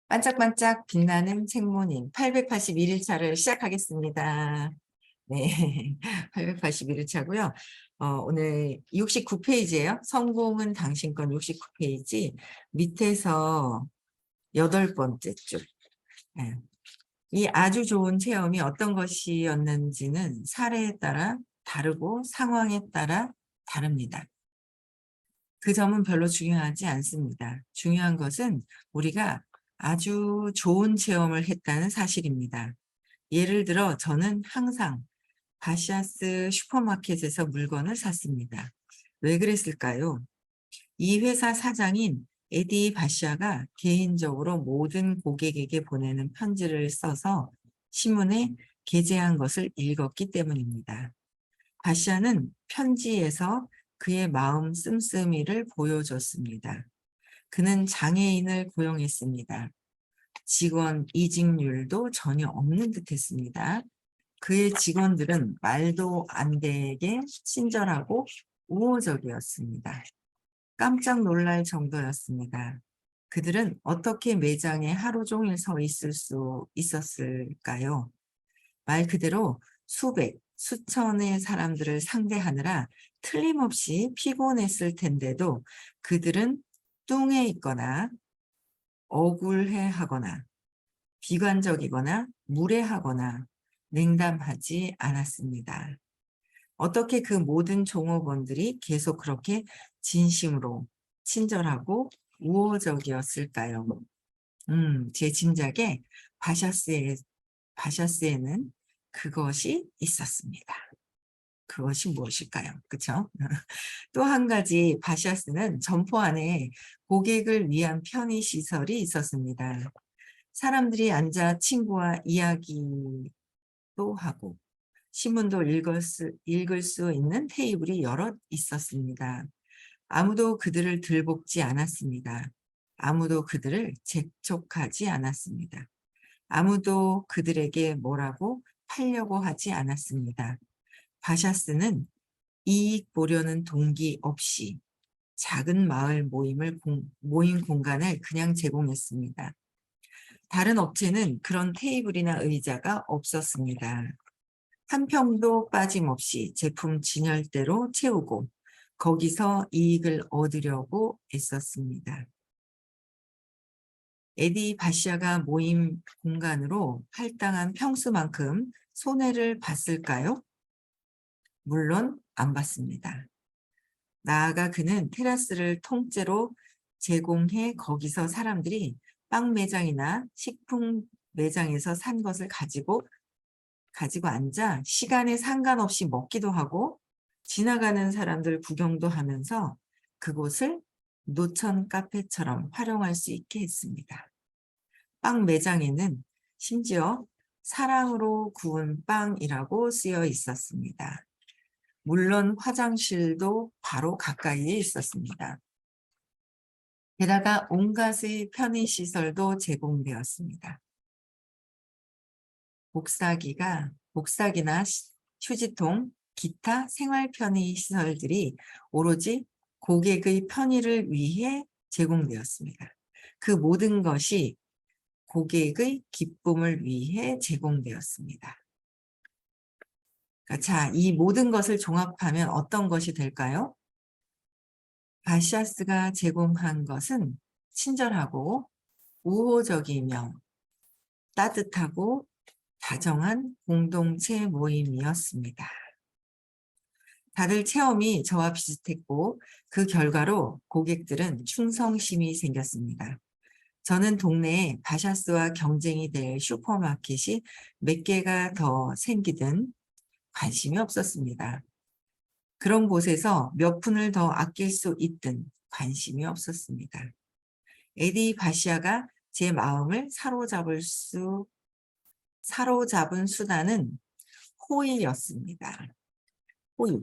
반짝반짝 빛나는 책모님 881일차를 시작하겠습니다. 네, 881일차고요. 오늘 69페이지예요. 성공은 당신 건 69페이지 밑에서 8번째 줄. 네. 이 아주 좋은 체험이 어떤 것이었는지는 사례에 따라 다르고 상황에 따라 다릅니다. 그 점은 별로 중요하지 않습니다. 중요한 것은 우리가 아주 좋은 체험을 했다는 사실입니다. 예를 들어 저는 항상 바시아스 슈퍼마켓에서 물건을 샀습니다. 왜 그랬을까요? 이 회사 사장인 에디 바시아가 개인적으로 모든 고객에게 보내는 편지를 써서 신문에 게재한 것을 읽었기 때문입니다. 바시아는 편지에서 그의 마음 씀씀이를 보여줬습니다. 그는 장애인을 고용했습니다. 직원 이직률도 전혀 없는 듯했습니다. 그의 직원들은 말도 안 되게 친절하고 우호적이었습니다. 깜짝 놀랄 정도였습니다. 그들은 어떻게 매장에 하루 종일 서 있을 수 있었을까요? 말 그대로 수백, 수천의 사람들을 상대하느라 틀림없이 피곤했을 텐데도 그들은 뚱해 있거나 억울해하거나 비관적이거나 무례하거나 냉담하지 않았습니다. 어떻게 그 모든 종업원들이 계속 그렇게 진심으로 친절하고 우호적이었을까요? 제 짐작에 바샤스에는 그것이 있었습니다. 그것이 무엇일까요? 그렇죠? 또 한 가지 바샤스는 점포 안에 고객을 위한 편의시설이 있었습니다. 사람들이 앉아 친구와 이야기도 하고 신문도 읽을 수 있는 테이블이 여럿 있었습니다. 아무도 그들을 들볶지 않았습니다. 아무도 그들을 재촉하지 않았습니다. 아무도 그들에게 뭐라고 팔려고 하지 않았습니다. 바샤스는 이익 보려는 동기 없이 작은 마을 모임 공간을 그냥 제공했습니다. 다른 업체는 그런 테이블이나 의자가 없었습니다. 한 평도 빠짐없이 제품 진열대로 채우고 거기서 이익을 얻으려고 애썼습니다. 에디 바시아가 모임 공간으로 할당한 평수만큼 손해를 봤을까요? 물론 안 봤습니다. 나아가 그는 테라스를 통째로 제공해 거기서 사람들이 빵 매장이나 식품 매장에서 산 것을 가지고 앉아 시간에 상관없이 먹기도 하고 지나가는 사람들 구경도 하면서 그곳을 노천 카페처럼 활용할 수 있게 했습니다. 빵 매장에는 심지어 사랑으로 구운 빵이라고 쓰여 있었습니다. 물론 화장실도 바로 가까이에 있었습니다. 게다가 온갖의 편의시설도 제공되었습니다. 복사기나 휴지통, 기타 생활 편의시설들이 오로지 고객의 편의를 위해 제공되었습니다. 그 모든 것이 고객의 기쁨을 위해 제공되었습니다. 자, 이 모든 것을 종합하면 어떤 것이 될까요? 바시아스가 제공한 것은 친절하고 우호적이며 따뜻하고 다정한 공동체 모임이었습니다. 다들 체험이 저와 비슷했고 그 결과로 고객들은 충성심이 생겼습니다. 저는 동네에 바샤스와 경쟁이 될 슈퍼마켓이 몇 개가 더 생기든 관심이 없었습니다. 그런 곳에서 몇 푼을 더 아낄 수 있든 관심이 없었습니다. 에디 바시아가 제 마음을 사로잡은 수단은 호의였습니다. 호의.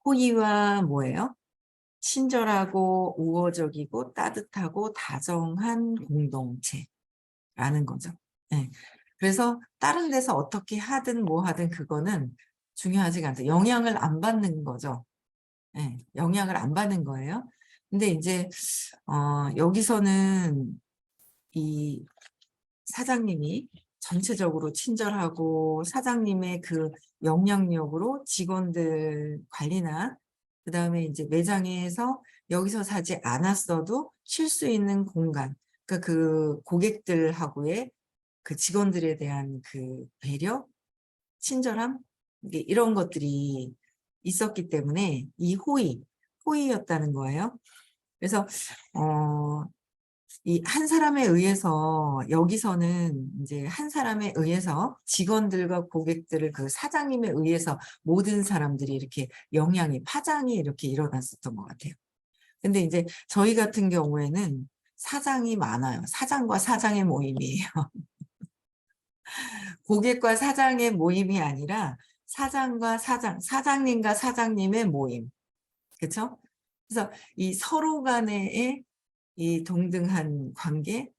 호의와 뭐예요? 친절하고 우호적이고 따뜻하고 다정한 공동체라는 거죠. 네. 그래서 다른 데서 어떻게 하든 뭐 하든 그거는 중요하지가 않다. 영향을 안 받는 거죠. 네. 영향을 안 받는 거예요. 근데 이제 여기서는 이 사장님이 전체적으로 친절하고 사장님의 그 영향력으로 직원들 관리나 그다음에 이제 매장에서 여기서 사지 않았어도 쉴 수 있는 공간, 그러니까 그 고객들하고의 그 직원들에 대한 그 배려, 친절함, 이게 이런 것들이 있었기 때문에 이 호의였다는 거예요. 그래서 이 한 사람에 의해서 여기서는 이제 한 사람에 의해서 직원들과 고객들을 그 사장님에 의해서 모든 사람들이 이렇게 영향이 파장이 이렇게 일어났었던 것 같아요. 근데 이제 저희 같은 경우에는 사장이 많아요. 사장과 사장의 모임이에요. 고객과 사장의 모임이 아니라 사장과 사장, 사장님과 사장님의 모임. 그쵸? 그래서 이 서로 간의 이 동등한 관계,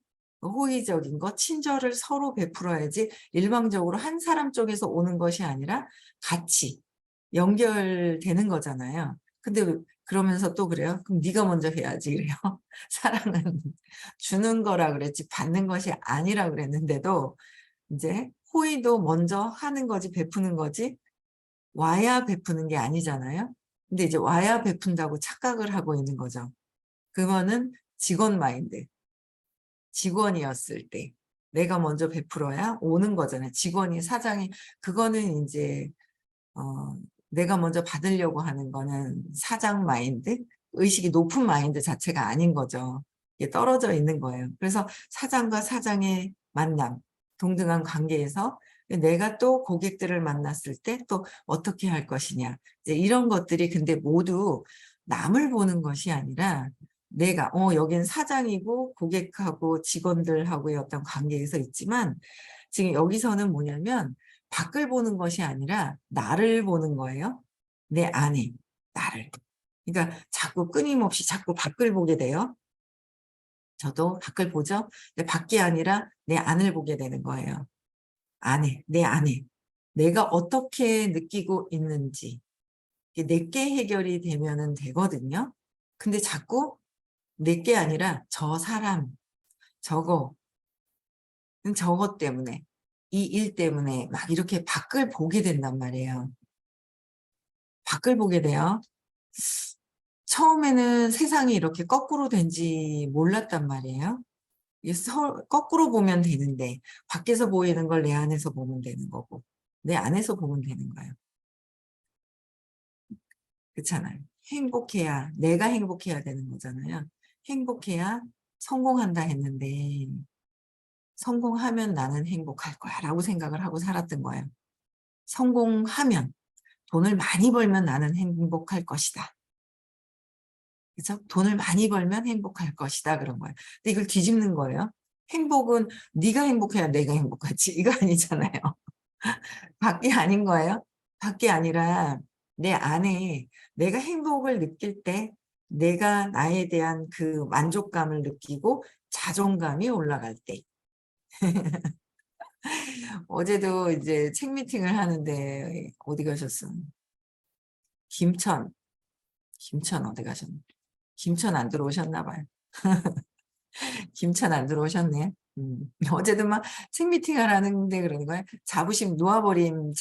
호의적인 것, 친절을 서로 베풀어야지 일방적으로 한 사람 쪽에서 오는 것이 아니라 같이 연결되는 거잖아요. 근데 그러면서 또 그래요. 그럼 네가 먼저 해야지 그래요. 사랑은 주는 거라 그랬지 받는 것이 아니라 그랬는데도 이제 호의도 먼저 하는 거지 베푸는 거지 와야 베푸는 게 아니잖아요. 근데 이제 와야 베푼다고 착각을 하고 있는 거죠. 그거는 직원 마인드. 직원이었을 때 내가 먼저 베풀어야 오는 거잖아요. 직원이 사장이 그거는 이제 내가 먼저 받으려고 하는 거는 사장 마인드, 의식이 높은 마인드 자체가 아닌 거죠. 이게 떨어져 있는 거예요. 그래서 사장과 사장의 만남, 동등한 관계에서 내가 또 고객들을 만났을 때 또 어떻게 할 것이냐. 이제 이런 것들이 근데 모두 남을 보는 것이 아니라 내가 여긴 사장이고 고객하고 직원들하고의 어떤 관계에서 있지만 지금 여기서는 뭐냐면 밖을 보는 것이 아니라 나를 보는 거예요. 내 안에 나를. 그러니까 자꾸 끊임없이 자꾸 밖을 보게 돼요. 저도 밖을 보죠. 근데 밖이 아니라 내 안을 보게 되는 거예요. 안에, 내 안에. 내가 어떻게 느끼고 있는지. 내게 해결이 되면은 되거든요. 근데 자꾸 내게 아니라 저 사람, 저거, 저것 때문에, 이 일 때문에 막 이렇게 밖을 보게 된단 말이에요. 밖을 보게 돼요. 처음에는 세상이 이렇게 거꾸로 된지 몰랐단 말이에요. 거꾸로 보면 되는데 밖에서 보이는 걸 내 안에서 보면 되는 거고 내 안에서 보면 되는 거예요. 그렇잖아요. 행복해야 내가 행복해야 되는 거잖아요. 행복해야 성공한다 했는데 성공하면 나는 행복할 거야 라고 생각을 하고 살았던 거예요. 성공하면 돈을 많이 벌면 나는 행복할 것이다. 그죠? 돈을 많이 벌면 행복할 것이다 그런 거예요. 근데 이걸 뒤집는 거예요. 행복은 네가 행복해야 내가 행복하지 이거 아니잖아요. 밖이 아닌 거예요. 밖이 아니라 내 안에 내가 행복을 느낄 때 내가 나에 대한 그 만족감을 느끼고 자존감이 올라갈 때. 어제도 이제 책 미팅을 하는데 어디 가셨어? 김천. 김천 어디 가셨나? 김천 안 들어오셨나 봐요. 김천 안 들어오셨네. 어제도 막 책 미팅 하라는데 그러는 거예요. 자부심 놓아버린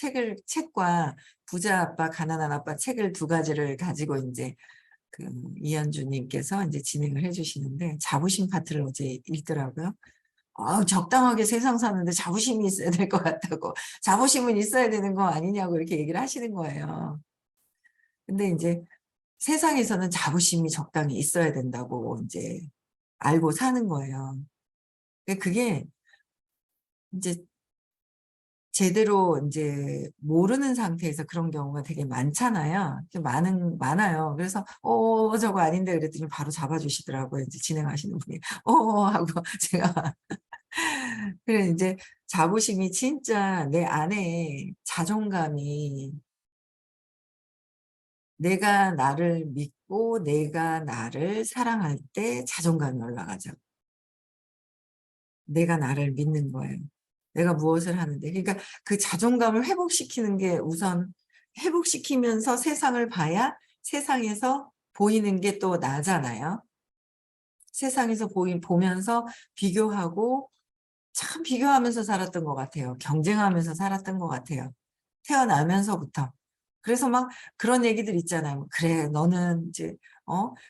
책과 부자 아빠, 가난한 아빠 책을 두 가지를 가지고 이제 그 이현주님께서 이제 진행을 해주시는데 자부심 파트를 어제 읽더라고요. 적당하게 세상 사는데 자부심이 있어야 될 것 같다고. 자부심은 있어야 되는 거 아니냐고 이렇게 얘기를 하시는 거예요. 근데 이제 세상에서는 자부심이 적당히 있어야 된다고 이제 알고 사는 거예요. 그게 이제 제대로 이제 모르는 상태에서 그런 경우가 되게 많잖아요. 많아요. 그래서 저거 아닌데 그랬더니 바로 잡아주시더라고요. 이제 진행하시는 분이 하고 제가 그래 이제 자부심이 진짜 내 안에 자존감이 내가 나를 믿고 내가 나를 사랑할 때 자존감이 올라가죠. 내가 나를 믿는 거예요. 내가 무엇을 하는데. 그러니까 그 자존감을 회복시키는 게 우선 회복시키면서 세상을 봐야 세상에서 보이는 게 또 나잖아요. 세상에서 보면서 비교하고 참 비교하면서 살았던 것 같아요. 경쟁하면서 살았던 것 같아요. 태어나면서부터. 그래서 막 그런 얘기들 있잖아요. "그래 너는 이제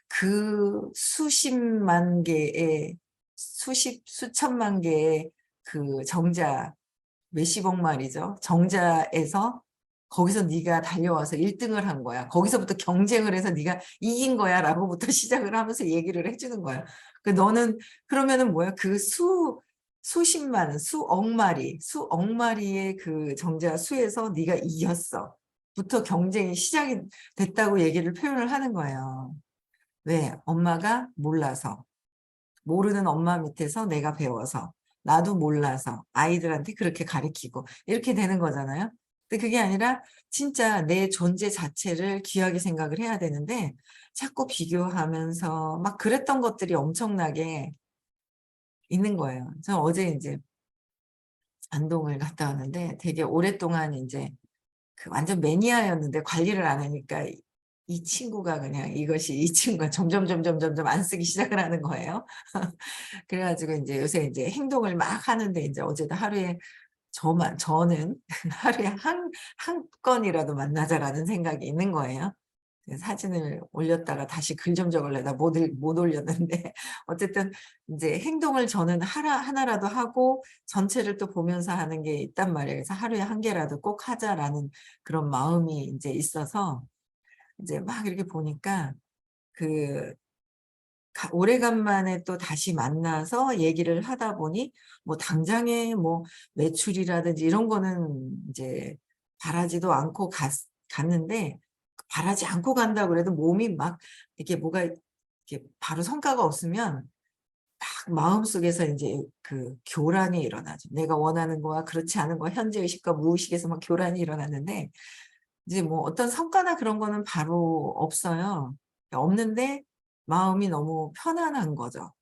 그 수십만 개의 수천만 개의 그 정자 몇십억 마리죠. 정자에서 거기서 네가 달려와서 1 등을 한 거야. 거기서부터 경쟁을 해서 네가 이긴 거야."라고부터 시작을 하면서 얘기를 해 주는 거예요. 그 너는 그러면은 뭐야? 그 수십만 수억 마리, 수억 마리의 그 정자 수에서 네가 이겼어. 부터 경쟁이 시작이 됐다고 얘기를 표현을 하는 거예요. 왜? 엄마가 몰라서. 모르는 엄마 밑에서 내가 배워서. 나도 몰라서 아이들한테 그렇게 가르치고 이렇게 되는 거잖아요. 근데 그게 아니라 진짜 내 존재 자체를 귀하게 생각을 해야 되는데 자꾸 비교하면서 막 그랬던 것들이 엄청나게 있는 거예요. 저 어제 인제 안동을 갔다 왔는데 되게 오랫동안 인제 그 완전 매니아였는데 관리를 안 하니까 이 친구가 그냥 이 친구가 점점 안 쓰기 시작을 하는 거예요. 그래 가지고 인제 요새 인제 행동을 막 하는데 인제 어제도 하루에 저는 하루에 한 건이라도 만나자라는 생각이 있는 거예요. 그 사진을 올렸다가 다시 글 좀 적으려다 못 올렸는데 어쨌든 인제 행동을 저는 하나라도 하고 전체를 또 보면서 하는 게 있단 말이에요. 그래서 '하루에 한 개라도 꼭 하자.'라는 그런 마음이 인제 있어서 이제 막 이렇게 보니까 그 오래간만에 또 다시 만나서 얘기를 하다 보니 뭐 당장에 뭐 매출이라든지 이런 거는 인제 바라지도 않고 갔는데 바라지 않고 간다고 그래도 몸이 막 이렇게 뭐가 이렇게 바로 성과가 없으면 막 마음속에서 인제 그 교란이 일어나죠. 내가 원하는 거와 그렇지 않은 거 현재 의식과 무의식에서 막 교란이 일어나는데 이제 뭐 어떤 성과나 그런 거는 바로 없어요. 없는데 마음이 너무 편안한 거죠.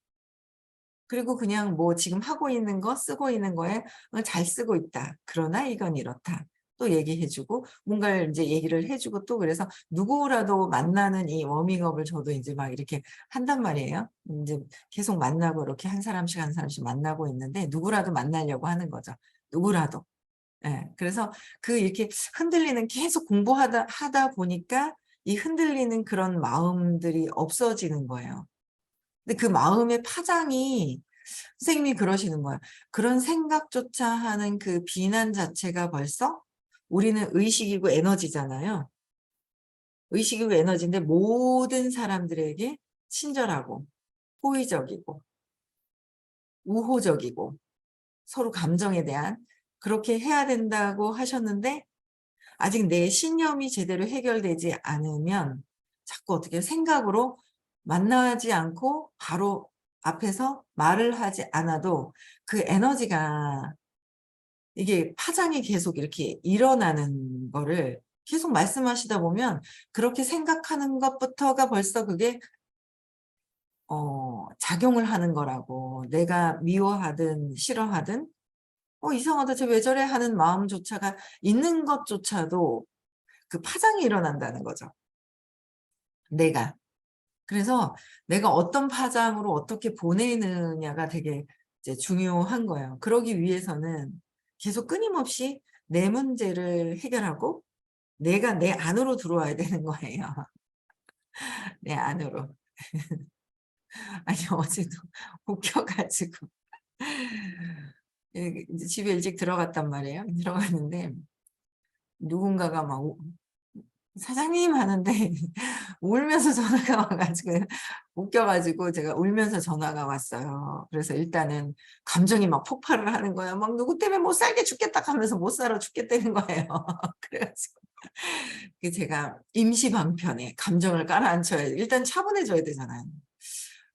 그리고 그냥 뭐 지금 하고 있는 거 쓰고 있는 거에 잘 쓰고 있다. 그러나 이건 이렇다. 또 얘기해 주고 뭔가를 인제 얘기를 해 주고 또 그래서 누구라도 만나는 이 워밍업을 저도 인제 막 이렇게 한단 말이에요. 인제 계속 만나고 이렇게 한 사람씩 만나고 있는데 누구라도 만나려고 하는 거죠. 누구라도. 예. 그래서 그 이렇게 흔들리는 계속 하다 보니까 이 흔들리는 그런 마음들이 없어지는 거예요. 근데 그 마음의 파장이 선생님이 그러시는 거예요. 그런 생각조차 하는 그 비난 자체가 벌써 우리는 의식이고 에너지잖아요. 의식이고 에너지인데 모든 사람들에게 친절하고 호의적이고 우호적이고 서로 감정에 대한 그렇게 해야 된다고 하셨는데 아직 내 신념이 제대로 해결되지 않으면 자꾸 어떻게 생각으로 만나지 않고 바로 앞에서 말을 하지 않아도 그 에너지가 이게 파장이 계속 이렇게 일어나는 거를 계속 말씀하시다 보면 그렇게 생각하는 것부터가 벌써 그게 작용을 하는 거라고 내가 미워하든 싫어하든 '이상하다. 쟤 왜 저래?' 하는 마음조차가 있는 것조차도 그 파장이 일어난다는 거죠 내가. 그래서 내가 어떤 파장으로 어떻게 보내느냐가 되게 이제 중요한 거예요. 그러기 위해서는 계속 끊임없이 내 문제를 해결하고 내가 내 안으로 들어와야 되는 거예요. 내 안으로. 아니 어제도 웃겨 가지고 예 이제 집에 일찍 들어갔단 말이에요. 들어갔는데 누군가가 막 "사장님." 하는데 울면서 전화가 와 가지고 웃겨 가지고 제가 울면서 전화가 왔어요. 그래서 일단은 감정이 막 폭발을 하는 거예요. 막 "누구 때문에 못 살게 죽겠다." 하면서 못 살아 죽겠다는 거예요. 그래 가지고 그 제가 임시 방편에 감정을 깔아앉혀야 일단 차분해져야 되잖아요.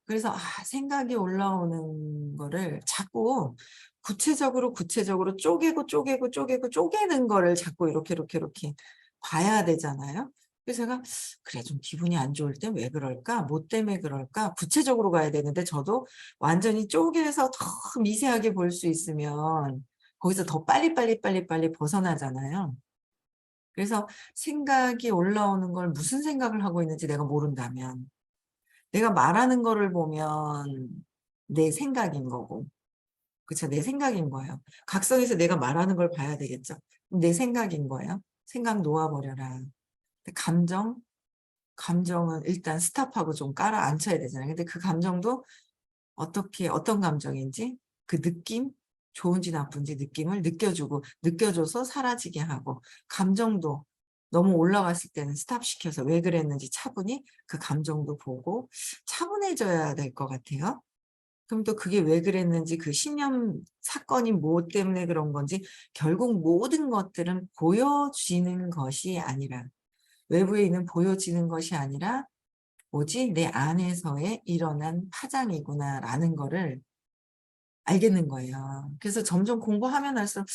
그래서 생각이 올라오는 거를 자꾸 구체적으로 쪼개는 거를 자꾸 이렇게 봐야 되잖아요. 그래서 제가 '그래 좀 기분이 안 좋을 땐 왜 그럴까? 뭐 때문에 그럴까?' 구체적으로 가야 되는데 저도 완전히 쪼개서 더 미세하게 볼 수 있으면 거기서 더 빨리 벗어나잖아요. 그래서 생각이 올라오는 걸 무슨 생각을 하고 있는지 내가 모른다면 내가 말하는 거를 보면 내 생각인 거고. 그쵸. 내 생각인 거예요. 각성해서 내가 말하는 걸 봐야 되겠죠. 내 생각인 거예요. 생각 놓아 버려라. 근데 감정은 일단 스톱하고 좀 깔아앉혀야 되잖아요. 근데 그 감정도 어떻게 어떤 감정인지 그 느낌, 좋은지 나쁜지 느낌을 느껴줘서 사라지게 하고, 감정도 너무 올라갔을 때는 스톱시켜서 왜 그랬는지 차분히 그 감정도 보고 차분해져야 될 것 같아요. 그럼 또 그게 왜 그랬는지, 그 신념 사건이 뭐 때문에 그런 건지, 결국 모든 것들은 보여지는 것이 아니라, 외부에 있는 보여지는 것이 아니라 뭐지? '내 안에서의 일어난 파장이구나.'라는 거를 알겠는 거예요. 그래서 점점 공부하면 할수록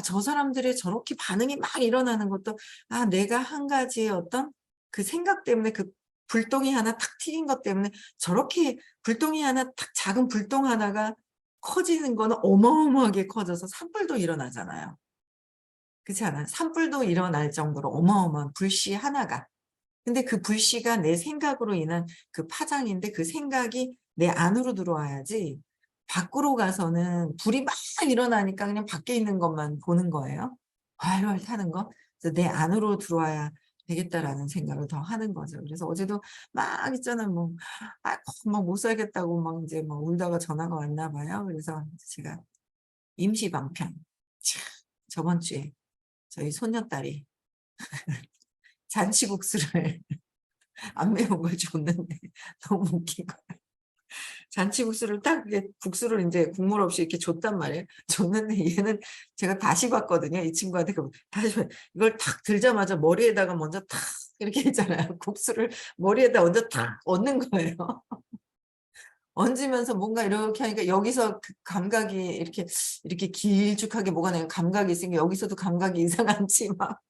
저 사람들의 저렇게 반응이 막 일어나는 것도, 내가 한 가지의 어떤 그 생각 때문에, 그 불똥이 하나 탁 튀긴 것 때문에 저렇게, 불똥이 하나 탁, 작은 불똥 하나가 커지는 거는 어마어마하게 커져서 산불도 일어나잖아요. 그렇지 않아요? 산불도 일어날 정도로 어마어마한 불씨 하나가. 근데 그 불씨가 내 생각으로 인한 그 파장인데, 그 생각이 내 안으로 들어와야지, 밖으로 가서는 불이 막 일어나니까 그냥 밖에 있는 것만 보는 거예요. 활활 타는 거. 그래서 '내 안으로 들어와야 되겠다.'라는 생각을 더 하는 거죠. 그래서 어제도 막 있잖아요. 뭐 막 못 살겠다고 막 인제 막 울다가 전화가 왔나 봐요. 그래서 제가 임시 방편, 참, 저번 주에 저희 손녀딸이 잔치국수를 안 매운 걸 줬는데 너무 웃긴 거야. 잔치국수를 딱 이렇게, 국수를 인제 국물 없이 이렇게 줬단 말이에요. 줬는데 얘는, 제가 다시 봤거든요. 이 친구한테 다시 이걸 탁 들자마자 머리에다가 먼저 탁 이렇게 했잖아요. 국수를 머리에다 먼저 탁 얹는 거예요. 얹으면서 뭔가 이렇게 하니까 여기서 그 감각이 이렇게 길쭉하게 뭐가 내가 감각이 있으니까 여기서도 감각이 이상한지 막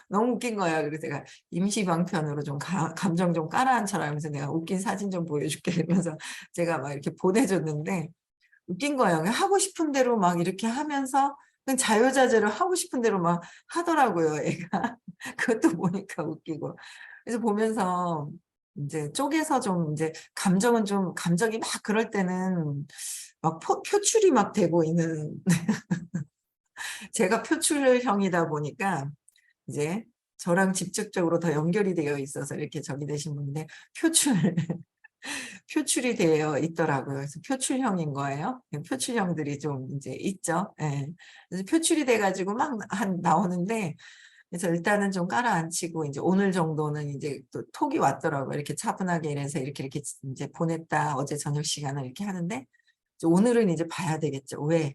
너무 웃긴 거야. 그래서 제가 임시 방편으로 좀 감정 좀 깔아앉혀라 하면서 "내가 웃긴 사진 좀 보여줄게." 이러면서 제가 막 이렇게 보내줬는데, 웃긴 거예요. 그냥 하고 싶은 대로 막 이렇게 하면서 그냥 자유자재로 하고 싶은 대로 막 하더라고요, 애가. 그것도 보니까 웃기고. 그래서 보면서 인제 쪼개서 좀, 인제 감정은 좀, 감정이 막 그럴 때는 막 표출이 막 되고 있는, 제가 표출형이다 보니까 이제 저랑 직접적으로 더 연결이 되어 있어서 이렇게 저기 되신 분인데, 표출 표출이 되어 있더라고요. 그래서 표출형인 거예요. 표출형들이 좀 인제 있죠. 예. 그래서 표출이 돼 가지고 막 나오는데, 그래서 일단은 좀 깔아앉히고 인제 오늘 정도는 인제 또 톡이 왔더라고요. 이렇게 차분하게 이래서 이렇게 인제 보냈다. 어제 저녁 시간을 이렇게 하는데, 이제 오늘은 이제 봐야 되겠죠. 왜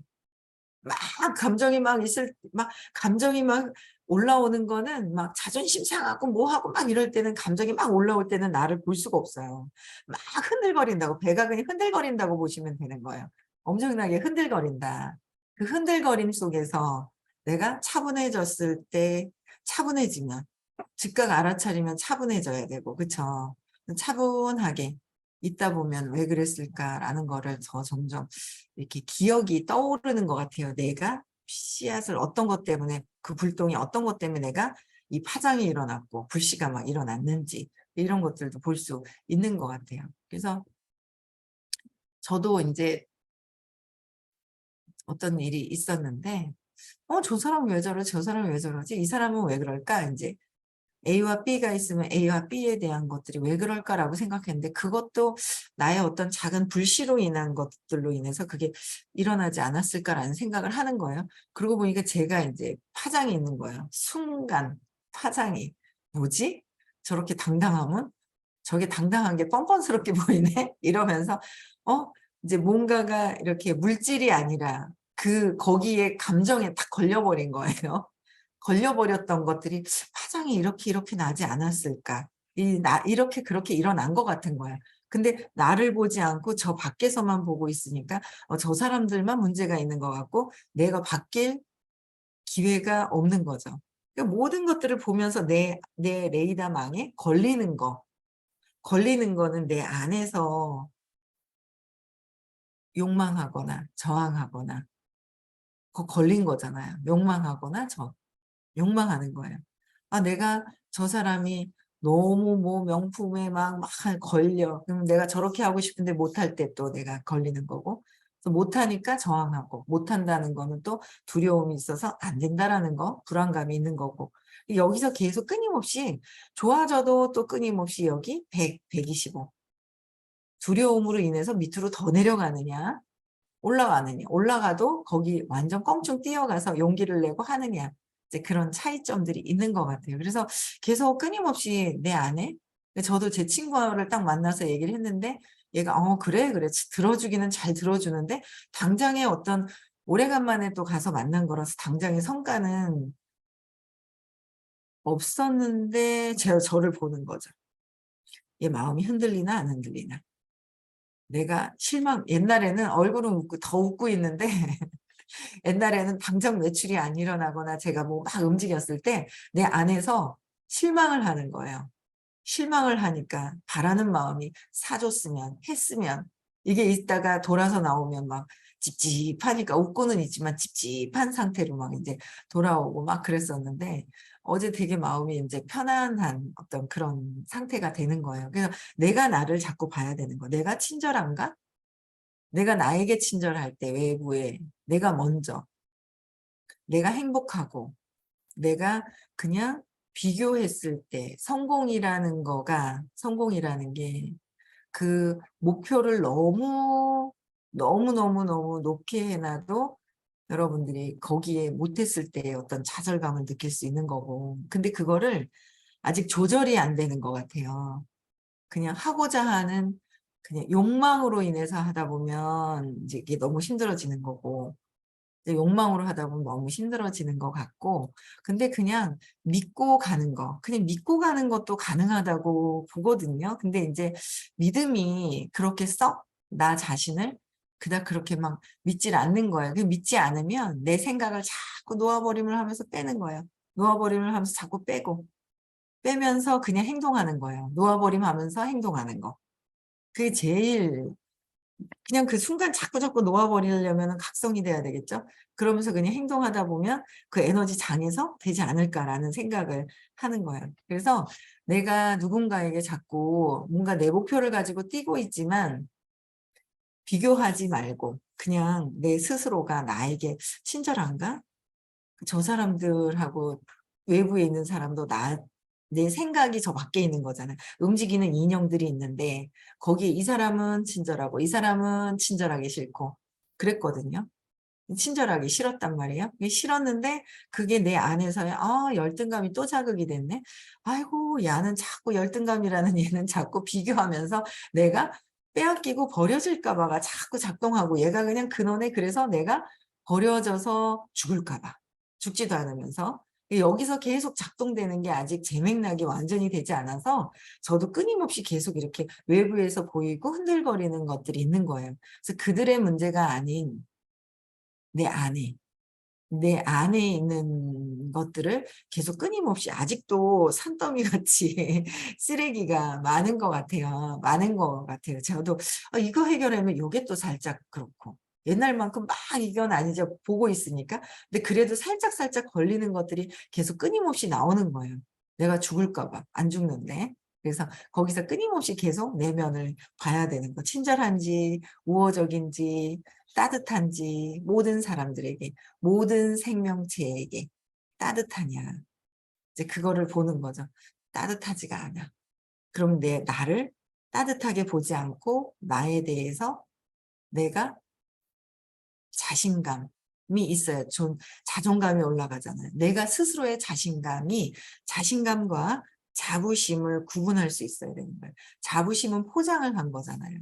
막 감정이 막 있을 막 감정이 막 올라오는 거는, 막 자존심 상하고 뭐 하고 막 이럴 때는, 감정이 막 올라올 때는 나를 볼 수가 없어요. 막 흔들거린다고, 배가 그냥 흔들거린다고 보시면 되는 거예요. 엄청나게 흔들거린다. 그 흔들거림 속에서 내가 차분해졌을 때, 차분해지면, 즉각 알아차리면 차분해져야 되고, 그쵸. 차분하게 있다 보면 '왜 그랬을까.'라는 거를 더 점점 이렇게 기억이 떠오르는 것 같아요. 내가 씨앗을 어떤 것 때문에, 그 불똥이 어떤 것 때문에 내가 이 파장이 일어났고 불씨가 막 일어났는지, 이런 것들도 볼 수 있는 것 같아요. 그래서 저도 인제 어떤 일이 있었는데 '저 사람은 왜 저러지? 저 사람은 왜 저러지? 이 사람은 왜 그럴까?' 인제 A와 B가 있으면 A와 B에 대한 것들이 '왜 그럴까?'라고 생각했는데, 그것도 나의 어떤 작은 불씨로 인한 것들로 인해서 '그게 일어나지 않았을까?'라는 생각을 하는 거예요. 그러고 보니까 제가 인제 파장이 있는 거예요. 순간 파장이. '뭐지? 저렇게 당당함은? 저게 당당한 게 뻔뻔스럽게 보이네?' 이러면서 이제 뭔가가 이렇게 물질이 아니라 거기에 감정에 딱 걸려 버린 거예요. 걸려 버렸던 것들이 '파장이 이렇게 나지 않았을까?' 이렇게 그렇게 일어난 것 같은 거야. 근데 나를 보지 않고 저 밖에서만 보고 있으니까 저 사람들만 문제가 있는 것 같고, 내가 바뀔 기회가 없는 거죠. 그러니까 모든 것들을 보면서 내 레이더망에 걸리는 거는 내 안에서 욕망하거나 저항하거나, 걸린 거잖아요. 욕망하거나 욕망하는 거예요. 내가 저 사람이 너무 뭐 명품에 막 걸려. 그럼 내가 저렇게 하고 싶은데 못할 때 또 내가 걸리는 거고. 그래서 못하니까 저항하고, 못한다는 거는 또 두려움이 있어서 안 된다라는 거, 불안감이 있는 거고. 여기서 계속 끊임없이 좋아져도 또 끊임없이 여기 100, 125. 두려움으로 인해서 밑으로 더 내려가느냐, 올라가느냐, 올라가도 거기 완전 껑충 뛰어가서 용기를 내고 하느냐, 이제 그런 차이점들이 있는 것 같아요. 그래서 계속 끊임없이 내 안에, 저도 제 친구를 딱 만나서 얘기를 했는데 얘가 그래 그래 들어주기는 잘 들어주는데 당장에 어떤 오래간만에 또 가서 만난 거라서 당장의 성과는 없었는데 저를 보는 거죠. 얘 마음이 흔들리나 안 흔들리나. 내가 옛날에는 얼굴은 웃고 더 웃고 있는데 옛날에는 당장 매출이 안 일어나거나 제가 뭐 막 움직였을 때 내 안에서 실망을 하는 거예요. 실망을 하니까 바라는 마음이 사줬으면 했으면 이게 있다가 돌아서 나오면 막 찝찝하니까 웃고는 있지만 찝찝한 상태로 막 이제 돌아오고 막 그랬었는데 어제 되게 마음이 이제 편안한 어떤 그런 상태가 되는 거예요. 그래서 내가 나를 자꾸 봐야 되는 거. 내가 친절한가? 내가 나에게 친절할 때 외부에 내가 먼저 내가 행복하고 내가 그냥 비교했을 때 성공이라는 게 그 목표를 너무너무 높게 해 놔도 여러분들이 거기에 못했을 때 어떤 좌절감을 느낄 수 있는 거고. 근데 그거를 아직 조절이 안 되는 것 같아요. 그냥 하고자 하는 그냥 욕망으로 인해서 하다 보면 이제 이게 너무 힘들어지는 거고 이제 욕망으로 하다 보면 너무 힘들어지는 것 같고 근데 그냥 믿고 가는 거 그냥 믿고 가는 것도 가능하다고 보거든요. 근데 이제 믿음이 그렇게 썩 나 자신을 그닥 그렇게 막 믿질 않는 거예요. 그 믿지 않으면 내 생각을 자꾸 놓아버림을 하면서 빼는 거예요. 놓아버림을 하면서 자꾸 빼고 빼면서 그냥 행동하는 거예요. 놓아버림 하면서 행동하는 거. 그게 제일 그냥 그 순간 자꾸자꾸 놓아버리려면 각성이 돼야 되겠죠. 그러면서 그냥 행동하다 보면 그 에너지 장에서 되지 않을까라는 생각을 하는 거예요. 그래서 내가 누군가에게 자꾸 뭔가 내 목표를 가지고 뛰고 있지만 비교하지 말고 그냥 내 스스로가 나에게 친절한가? 저 사람들하고 외부에 있는 사람도 내 생각이 저 밖에 있는 거잖아요. 움직이는 인형들이 있는데 거기에 이 사람은 친절하고 이 사람은 친절하기 싫고 그랬거든요. 친절하기 싫었단 말이에요. 그게 싫었는데 그게 내 안에서의 열등감이 또 자극이 됐네. 아이고 야는 자꾸 열등감이라는 얘는 자꾸 비교하면서 내가 빼앗기고 버려질까 봐가 자꾸 작동하고 얘가 그냥 근원에 그래서 내가 버려져서 죽을까 봐. 죽지도 않으면서. 여기서 계속 작동되는 게 아직 제 맥락이 완전히 되지 않아서 저도 끊임없이 계속 이렇게 외부에서 보이고 흔들거리는 것들이 있는 거예요. 그래서 그들의 문제가 아닌 내 안에, 내 안에 있는 것들을 계속 끊임없이 아직도 산더미 같이 쓰레기가 많은 것 같아요. 많은 것 같아요. 저도 이거 해결하면 요게 또 살짝 그렇고 옛날만큼 막 이건 아니죠. 보고 있으니까. 근데 그래도 살짝살짝 걸리는 것들이 계속 끊임없이 나오는 거예요. 내가 죽을까 봐. 안 죽는데. 그래서 거기서 끊임없이 계속 내면을 봐야 되는 거. 친절한지 우호적인지 따뜻한지 모든 사람들에게 모든 생명체에게 따뜻하냐. 이제 그거를 보는 거죠. 따뜻하지가 않아. 그럼 나를 따뜻하게 보지 않고 나에 대해서 내가 자신감이 있어야 자존감이 올라가잖아요. 내가 스스로의 자신감과 자부심을 구분할 수 있어야 되는 거예요. 자부심은 포장을 한 거잖아요.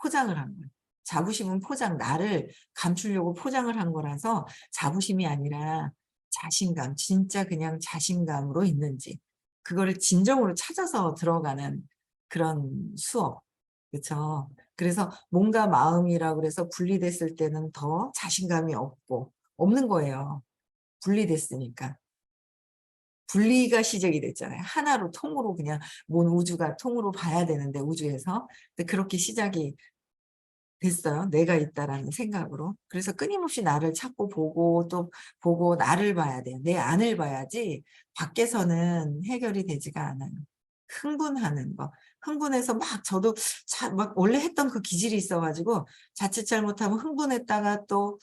포장을 한 거예요. 자부심은 나를 감추려고 포장을 한 거라서 자부심이 아니라 자신감, 진짜 그냥 자신감으로 있는지 그거를 진정으로 찾아서 들어가는 그런 수업. 그쵸? 그래서 몸과 마음이라고 그래서 분리됐을 때는 더 자신감이 없는 거예요. 분리됐으니까. 분리가 시작이 됐잖아요. 하나로 통으로 그냥 우주가 통으로 봐야 되는데 우주에서. 근데 그렇게 시작이 됐어요. 내가 있다라는 생각으로. 그래서 끊임없이 나를 찾고 보고 또 보고 나를 봐야 돼요. 내 안을 봐야지 밖에서는 해결이 되지가 않아요. 흥분하는 거. 흥분해서 막 저도 막 원래 했던 그 기질이 있어 가지고 자칫 잘못하면 흥분했다가 또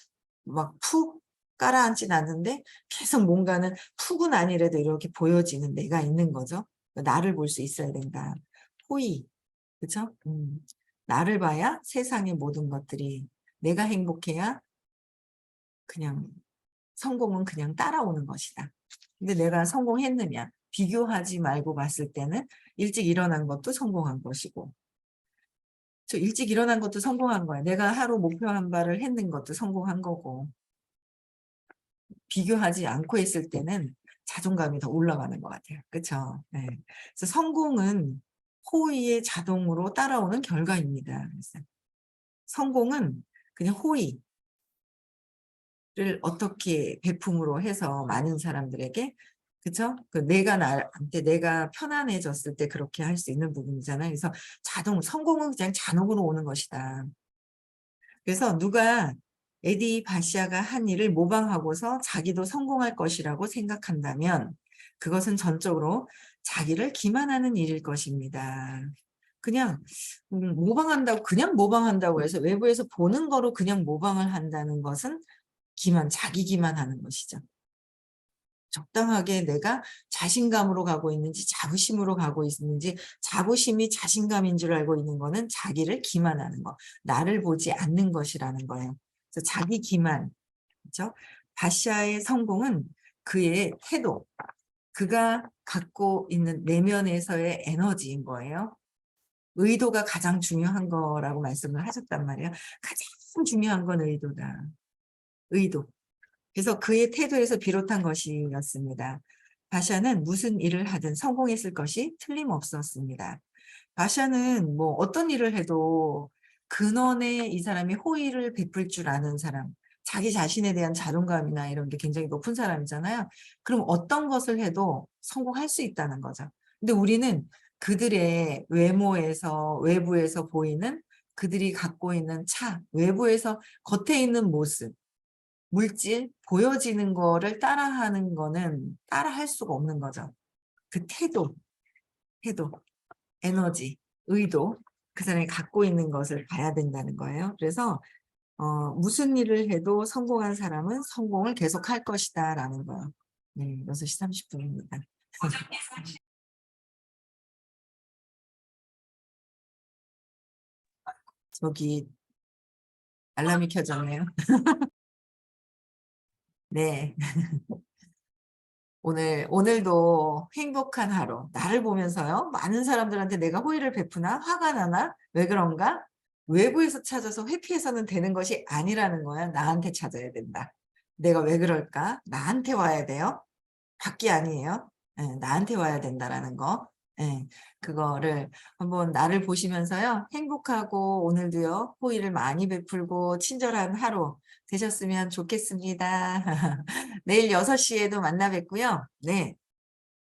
막 푹 가라앉진 않는데 계속 뭔가는 푹은 아니래도 이렇게 보여지는 내가 있는 거죠. 나를 볼 수 있어야 된다. 호의. 그죠? 나를 봐야 세상의 모든 것들이 내가 행복해야 그냥 성공은 그냥 따라오는 것이다. 근데 내가 성공했느냐? 비교하지 말고 봤을 때는 일찍 일어난 것도 성공한 것이고 저 일찍 일어난 것도 성공한 거야. 내가 하루 목표한 바를 했는 것도 성공한 거고 비교하지 않고 했을 때는 자존감이 더 올라가는 것 같아요. 그쵸? 네. 그래서 성공은 호의의 자동으로 따라오는 결과입니다. 그래서 성공은 그냥 호의를 어떻게 베품으로 해서 많은 사람들에게 그쵸? 그 나한테 내가 편안해졌을 때 그렇게 할 수 있는 부분이잖아요. 그래서 성공은 그냥 자동으로 오는 것이다. 그래서 누가 에디 바시아가 한 일을 모방하고서 자기도 성공할 것이라고 생각한다면 그것은 전적으로 자기를 기만하는 일일 것입니다. 그냥 그냥 모방한다고 해서 외부에서 보는 거로 그냥 모방을 한다는 것은 자기 기만하는 것이죠. 적당하게 내가 자신감으로 가고 있는지 자부심으로 가고 있는지 자부심이 자신감인 줄 알고 있는 거는 자기를 기만하는 거. 나를 보지 않는 것이라는 거예요. 그래서 자기 기만. 그죠? 바시아의 성공은 그의 태도, 그가 갖고 있는 내면에서의 에너지인 거예요. 의도가 가장 중요한 거라고 말씀을 하셨단 말이에요. 가장 중요한 건 의도다. 의도. 그래서 그의 태도에서 비롯한 것이었습니다. 바샤는 무슨 일을 하든 성공했을 것이 틀림없었습니다. 바샤는 뭐 어떤 일을 해도 근원에 이 사람이 호의를 베풀 줄 아는 사람, 자기 자신에 대한 자존감이나 이런 게 굉장히 높은 사람이잖아요. 그럼 어떤 것을 해도 성공할 수 있다는 거죠. 근데 우리는 그들의 외모에서 외부에서 보이는 그들이 갖고 있는 외부에서 겉에 있는 모습, 물질, 보여지는 거를 따라하는 거는 따라할 수가 없는 거죠. 그 태도, 에너지, 의도, 그 사람이 갖고 있는 것을 봐야 된다는 거예요. 그래서 무슨 일을 해도 성공한 사람은 성공을 계속할 것이다라는 거예요. 네, 6시 30분입니다. 저기 알람이 켜졌네요. 네. 오늘도 행복한 하루. 나를 보면서요. 많은 사람들한테 내가 호의를 베푸나 화가 나나 왜 그런가? 외부에서 찾아서 회피해서는 되는 것이 아니라는 거야. 나한테 찾아야 된다. 내가 왜 그럴까? 나한테 와야 돼요. 밖이 아니에요. 예, 나한테 와야 된다라는 거. 예, 그거를 한번 나를 보시면서요. 행복하고 오늘도요. 호의를 많이 베풀고 친절한 하루 되셨으면 좋겠습니다. 내일 6시에도 만나 뵙고요. 네.